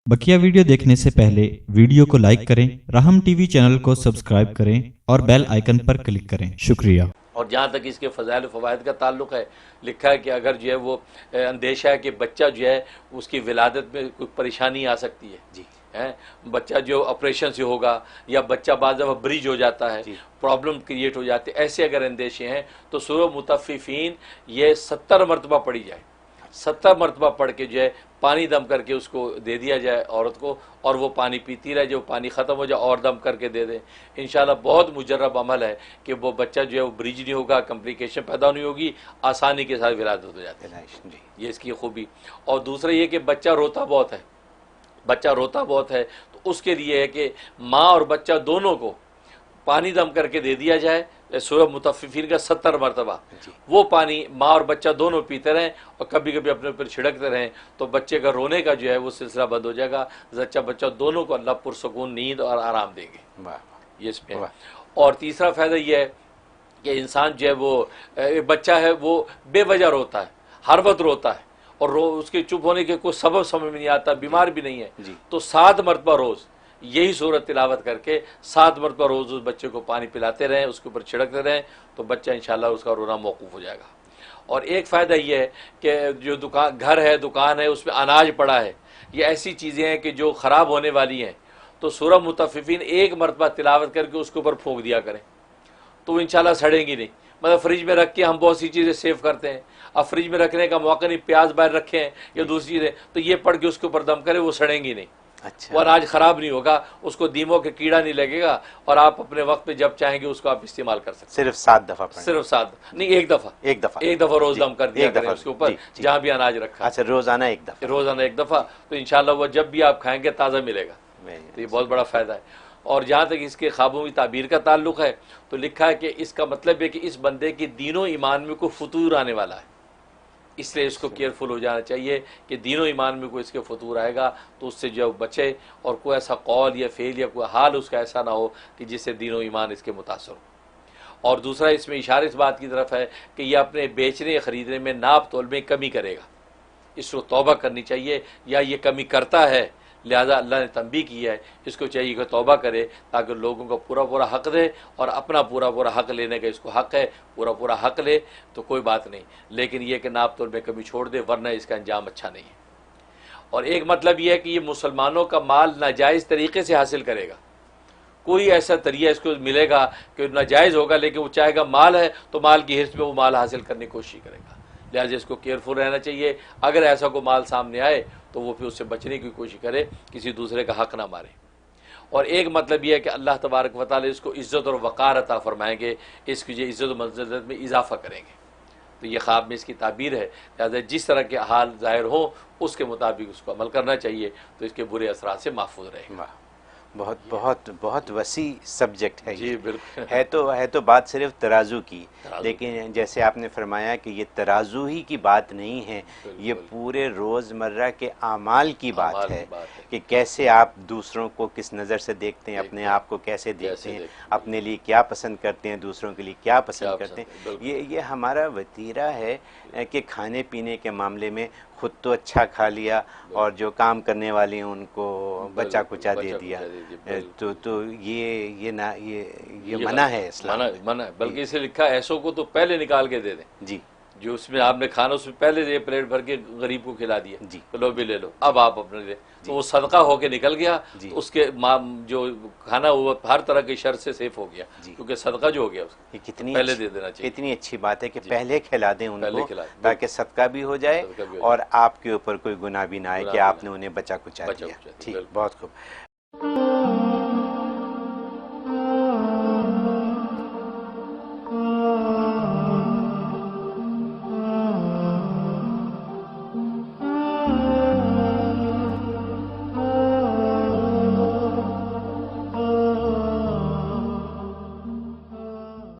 बकिया video देखने से पहले वीडियो को लाइक करें, राहम टीवी चैनल को सब्सक्राइब करें और बेल आइकन पर क्लिक करें। शुक्रिया। और जहाँ तक इसके फ़ज़ाइल फ़वाइद का ताल्लुक़ है, लिखा है कि अगर जो है वो अंदेशा है कि बच्चा जो है उसकी विलादत में कोई परेशानी आ सकती है जी है, बच्चा जो ऑपरेशन से होगा या बच्चा बाज़ दफ़ा ब्रिज हो जाता है, प्रॉब्लम क्रिएट हो जाती है, ऐसे अगर अंदेशे हैं तो सूरह मुतफ़्फ़िफ़ीन ये 70 मरतबा पढ़ी जाए, 70 मरतबा पढ़ के जो है पानी दम करके उसको दे दिया जाए औरत को, और वो पानी पीती रहे, जो पानी ख़त्म हो जाए और दम करके दे दें। इंशाल्लाह बहुत मुजर्रब अमल है कि वो बच्चा जो है वो ब्रिज नहीं होगा, कम्प्लिकेशन पैदा नहीं होगी, आसानी के साथ विलादत हो जाती है। ये इसकी खूबी। और दूसरा ये कि बच्चा रोता बहुत है, बच्चा रोता बहुत है तो उसके लिए है कि माँ और बच्चा दोनों को पानी दम करके दे दिया जाए, सूरह मुतफ़्फ़िफ़ीन का 70 मरतबा वो पानी माँ और बच्चा दोनों पीते रहें और कभी कभी अपने ऊपर छिड़कते रहें, तो बच्चे का रोने का जो है वो सिलसिला बंद हो जाएगा। बच्चा बच्चा दोनों को अल्लाह पुरसकून नींद और आराम देंगे। ये इसमें है। और तीसरा फ़ायदा ये है कि इंसान जो है वो बच्चा है वो बेवजह रोता है, हर वक्त रोता है और उसके चुप होने के कोई सबब समझ में नहीं आता, बीमार भी नहीं है, तो 7 मरतबा रोज़ यही सूरत तिलावत करके 7 मरतबा रोज़ उस बच्चे को पानी पिलाते रहें, उसके ऊपर छिड़कते रहें, तो बच्चा इंशाल्लाह उसका रोना मौकूफ़ हो जाएगा। और एक फ़ायदा ये है कि जो घर है, दुकान है, उसमें अनाज पड़ा है, ये ऐसी चीज़ें हैं कि जो ख़राब होने वाली हैं, तो सूरह मुतफ़्फ़िफ़ीन 1 मरतबा तिलावत करके उसके ऊपर फूंक दिया करें, तो वो इंशाल्लाह सड़ेंगी नहीं। मतलब फ्रिज में रख के हम बहुत सी चीज़ें सेव करते हैं, अब फ्रिज में रखने का मौका नहीं, प्याज बाहर रखे हैं या दूसरी चीज़ें, तो ये पढ़ के उसके ऊपर दम करें, वो सड़ेंगी नहीं। अच्छा। वो अनाज ख़राब नहीं होगा, उसको दीमों के कीड़ा नहीं लगेगा, और आप अपने वक्त पे जब चाहेंगे उसको आप इस्तेमाल कर सकते हैं। सिर्फ 7 दफ़ा पढ़ना, सिर्फ 7 नहीं, एक दफ़ा रोज़ दम कर दिया करें उसके ऊपर जहाँ भी अनाज रखा। अच्छा, रोज़ाना एक दफ़ा, तो इंशाल्लाह वो जब भी आप खाएंगे ताज़ा मिलेगा। तो ये बहुत बड़ा फ़ायदा है। और जहाँ तक इसके ख्वाबों की ताबीर का ताल्लुक़ है, तो लिखा है कि इसका मतलब है कि इस बंदे की दीनों ईमान में कोई फतूर आने वाला है, इसलिए इसको केयरफुल हो जाना चाहिए कि दीनों ईमान में कोई इसके फतूर आएगा तो उससे जो बचे, और कोई ऐसा कौल या फेल या कोई हाल उसका ऐसा ना हो कि जिससे दीनों ईमान इसके मुतासर हो। और दूसरा इसमें इशारा इस बात की तरफ है कि यह अपने बेचने या ख़रीदने में नाप तोल में कमी करेगा, इसको तौबा करनी चाहिए, या ये कमी करता है लिहाजा अल्लाह ने तंबीह किया है, इसको चाहिए कि तौबा करे ताकि लोगों को पूरा पूरा हक़ दे, और अपना पूरा पूरा हक़ लेने का इसको हक़ है, पूरा पूरा हक़ ले तो कोई बात नहीं, लेकिन यह कि नाप तोल में कभी छोड़ दे, वरना इसका अंजाम अच्छा नहीं है। और एक मतलब यह है कि ये मुसलमानों का माल नाजायज़ तरीके से हासिल करेगा, कोई ऐसा तरीका इसको मिलेगा कि नाजायज़ होगा, लेकिन वो चाहेगा माल है तो माल की हिर्स में वो माल हासिल करने की कोशिश करेगा, लिहाजा इसको केयरफुल रहना चाहिए। अगर ऐसा कोई माल सामने आए तो वो फिर उससे बचने की कोशिश करे, किसी दूसरे का हक़ ना मारे। और एक मतलब यह है कि अल्लाह तबारक व तआला इसको इज़्ज़त और वक़ार अता फरमाएंगे, इसकी जो इज़्ज़त और मंज़िलत में इजाफ़ा करेंगे। तो ये ख्वाब में इसकी ताबीर है, लिहाजा जिस तरह के हाल ज़ाहिर हो उसके मुताबिक उसको अमल करना चाहिए, तो इसके बुरे असरात से महफूज रहेगा। बहुत बहुत बहुत वसी सब्जेक्ट है जी, बिल्कुल। है तो बात सिर्फ तराजू की, लेकिन जैसे आपने फरमाया कि ये तराजू ही की बात नहीं है, ये पूरे रोज़मर्रा के आमाल की बात है कि कैसे आप दूसरों को किस नज़र से देखते हैं, अपने आप को कैसे देखते हैं, अपने लिए क्या पसंद करते हैं, दूसरों के लिए क्या पसंद करते हैं। ये हमारा वतीरा है कि खाने पीने के मामले में खुद तो अच्छा खा लिया और जो काम करने वाले हैं उनको बचा कुचा दे दिया, तो ये मना है, इस्लाम मना है। बल्कि इसे लिखा ऐसों को तो पहले निकाल के दे दें जी, जो उसमें आपने खाना उसमें पहले ये प्लेट भर के गरीब को खिला दिया जी, तो लो भी ले लो, अब आप अपने लिए, तो वो सदका होके निकल गया, तो उसके जो खाना वो हर तरह की शर से सेफ हो गया, क्योंकि सदका जो हो गया उसका कितनी पहले दे देना चाहिए। कितनी अच्छी बात है कि पहले खिला दें उनको, ताकि सदका भी हो जाए और आपके ऊपर कोई गुनाह भी ना आए कि आपने उन्हें बचा कुचा दिया। ठीक, बहुत खूब।